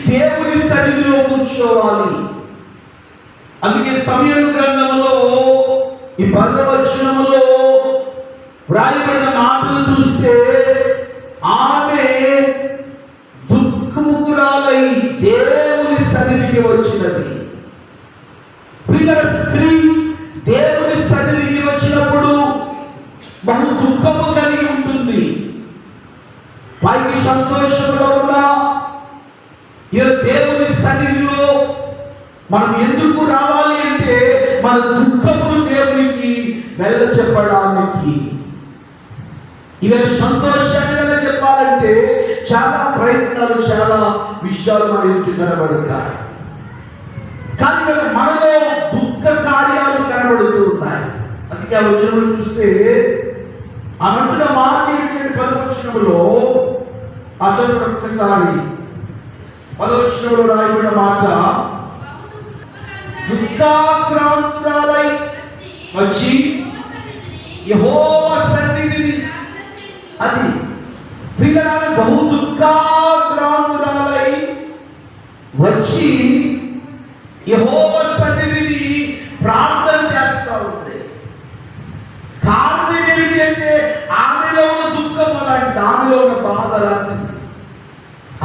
దేవుని సన్నిధిలో కూర్చోవాలి. అందుకే సమూయేలు గ్రంథంలో ఈ 10వ వచనంలో వ్రాయబడిన మాటలు చూస్తే ఆమె దుఃఖముకురాలై దేవుని సన్నిధికి వచ్చినది. పిల్లల స్త్రీ దేవుని సన్నిధికి వచ్చినప్పుడు బహు దుఃఖము కలిగి ఉంటుంది. పైకి సంతోషంలో ఉన్నా దేవుని సన్నిధిలో మనం ఎందుకు రావాలి అంటే మన దుఃఖమును దేవునికి వెళ్ళ చెప్పడానికి. ఇవాళ సంతోషాన్ని వెళ్ళ చెప్పాలంటే చాలా ప్రయత్నాలు, చాలా విషయాలు మన ఎదుటి కనబడతాయి. కానీ మనలో దుఃఖ కార్యాలు కనబడుతూ ఉన్నాయి. అందుకే ఆ వచనంలో చూస్తే అనంటున్న మాట ఏంటంటే 10వ వచనంలో ఆ చదువు ఒక్కసారి 10వ వచనంలో రాయబడిన మాట, దుఃఖాక్రాంతురాలై వచ్చి యెహోవా సన్నిధిని, అది ప్రియులారా బహు దుఃఖాక్రాంతురాలై వచ్చి యెహోవా సన్నిధిని ప్రార్థన చేస్తా ఉంది. కారణం ఏమిటి అంటే ఆమెలో ఉన్న దుఃఖం అలాంటిది, ఆమెలో ఉన్న బాధ లాంటిది,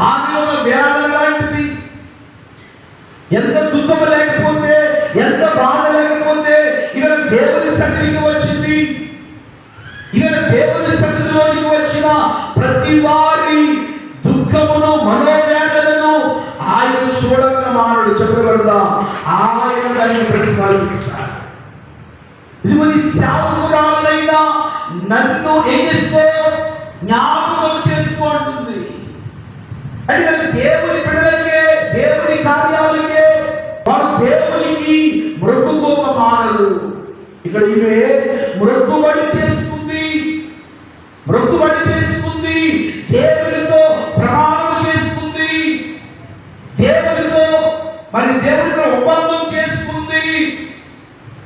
ఆమెలో ఉన్న వేదన లాంటిది. ఎంత దుఃఖం లేకపోతే, ఎంత బాధ లేకపోతే ఇవాళ దేవుని సన్నిధికి వచ్చింది. ఇవాళ దేవుని సన్నిధిలోనికి వచ్చిన ప్రతి వారి దుఃఖమును, మనోవేదనను ఆయన చూడక మానడు. చెప్పగలదా? ఆయన దాన్ని ప్రతిఫలిస్తాడు. ఇదిగో నీ సేవకురాలైనా నన్ను ఏం చేసుకో, జ్ఞాపకం చేసుకుంటుంది. అంటే దేవుని బిడ్డలకే, దేవుని కార్యాలకే వారు దేవునికి మృక్కుకోక మానరు. ఇక్కడ ఈమె మృక్కుబడి చేసుకుంది, మృక్కుబడి చేసుకుంది, దేవునితో ప్రమాణం చేసుకుంది, దేవునితో మరి దేవునితో ఒప్పందం చేసుకుంది,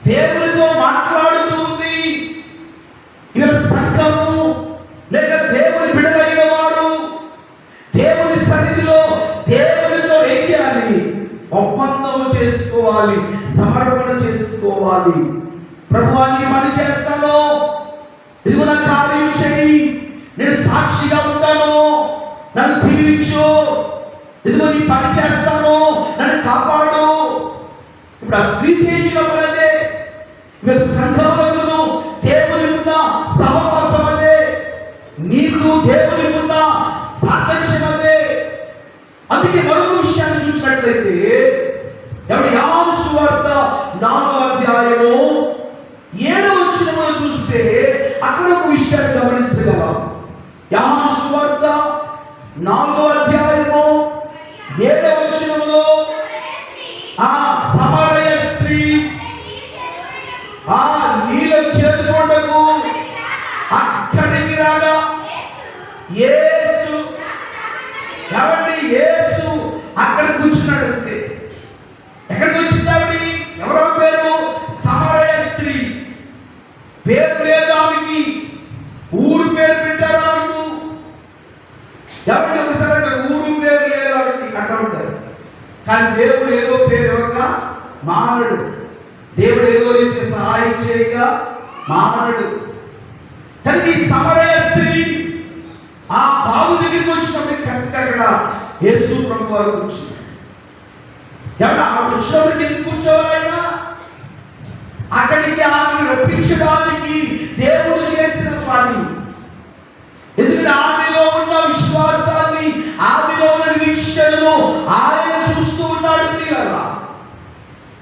దేవునితో మాట్లాడుతుంది. ఇవాళ సంఘము లేక దేవుని బిడ్డలైన వారు దేవుని సన్నిధిలో దేవునితో ఏం చేయాలి? ఒప్పందం చేసుకోవాలి, సమర్పణ చేసుకోవాలి. ప్రభువా నీ పని చేస్తాను, ఇదిగో నా కార్యం చేయి, నేను సాక్షిగా ఉంటాను, నన్ను దీవించు, ఇదిగో నీ పని చేస్తాను, నన్ను కాపాడు. ఇప్పుడు ఆ స్త్రీ చేయించిన పనిదే. సంఘములను దేవుని ఉన్న సహవాసం అదే, నీకు దేవుని ఉన్న సాక్ష్యం అదే. అందుకే మరొక విషయాన్ని చూసినట్లయితే యోహాను సువార్త 4వ అధ్యాయము 7వ వచనంలో చూస్తే అక్కడ ఒక విషయాన్ని గమనించగలం. యోహాను సువార్త 4వ అధ్యాయము 7వ వచనంలో ఆ సమరయ స్త్రీ ఆ నీళ్ళ చేదుకొండకు అక్కడికి రాగా యేసు అక్కడ కూర్చున్నాడు. అంతే. ఎక్కడికి వచ్చింది? ఎవరో పేరు సమరయ స్త్రీ. పేరు లేదు ఆమెకి, ఊరు పేరు పెట్టారు ఆమెకు. ఎవరి ఒకసారి అంటారు ఊరు పేరు లేదు ఆమెకి అంటూ ఉంటారు. కానీ దేవుడు ఏదో పేరు ఇవ్వక మానడు, దేవుడు ఏదో రీతి సహాయం చేయక మానడు. కానీ ఈ సమరయ స్త్రీ ఆ బావు దగ్గరికి వచ్చినప్పుడు కరెక్ట్గా అక్కడ యేసు ప్రభు వారు కూర్చున్నారు. ఎవరు ఆ వచ్చినప్పటికి ఎందుకు కూర్చోవాలి? ఆయన అక్కడికి ఆమెను రప్పించడానికి దేవుడు చేసిన పని. ఎందుకంటే ఆమెలో ఉన్న విశ్వాసాన్ని, ఆమెలో ఉన్న నిరీక్షణను ఆయన చూస్తూ ఉన్నాడు. పిల్లలా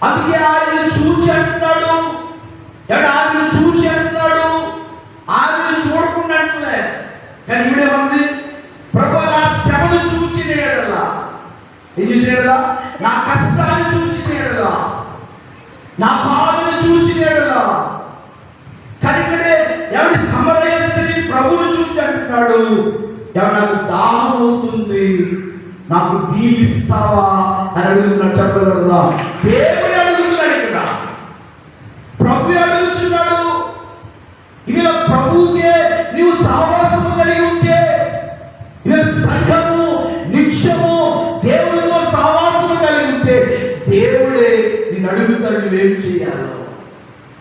అందుకే ఆయన చూచి అంటున్నాడు, ఎవడు ఆమెను చూచి అంటున్నాడు, ఆమెను చూడకున్నట్లే. కానీ ఈవిడేమంది? ప్రభు నా శ్రమను చూచిన ఎడలా, ఏం చూసిన ఎడలా? నా కష్టాన్ని చూచిన ఎడలా, నా బాధను చూచిన ఎడలా. కానీ ఇక్కడే ఎవరి సమరయ స్త్రీ ప్రభువును చూచి అంటున్నాడు, ఎవరు నాకు దాహం అవుతుంది, నాకు నీళ్ళిస్తావా అని అడుగుతున్నాడు. చెప్పగలదా? దేవుడు అడుగుతున్నాడు, ఇక్కడ ప్రభు అడుగుతున్నాడు. ఇవాళ ప్రభువుకే నీవు సహవాసము కలిగి ఉంటే, ఇవాళ సంఘము నిత్యము దేవునితో అడుగుతాడు నువ్వేం చేయాలో.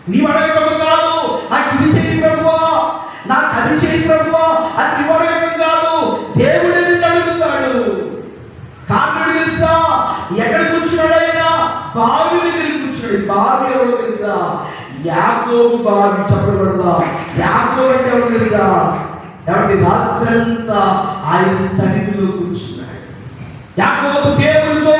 నీవు అడగటం కాదు, నాకు ఇది చేయి ప్రభువా, నాకు అది చేయి ప్రభువా అని నీవు అడగటం కాదు, దేవుడే నిన్ను అడుగుతాడు. కారణం తెలుసా? ఎక్కడ కూర్చున్నాడు ఆయన? బావి దగ్గర కూర్చున్నాడు. బావి ఎవరో తెలుసా? యాకోబు బావి. చెప్పకూడదా? యాకోబు అంటే ఎవరు తెలుసా? కాబట్టి రాత్రంతా ఆయన సన్నిధిలో కూర్చున్నాడు. యాకోబు దేవుడితో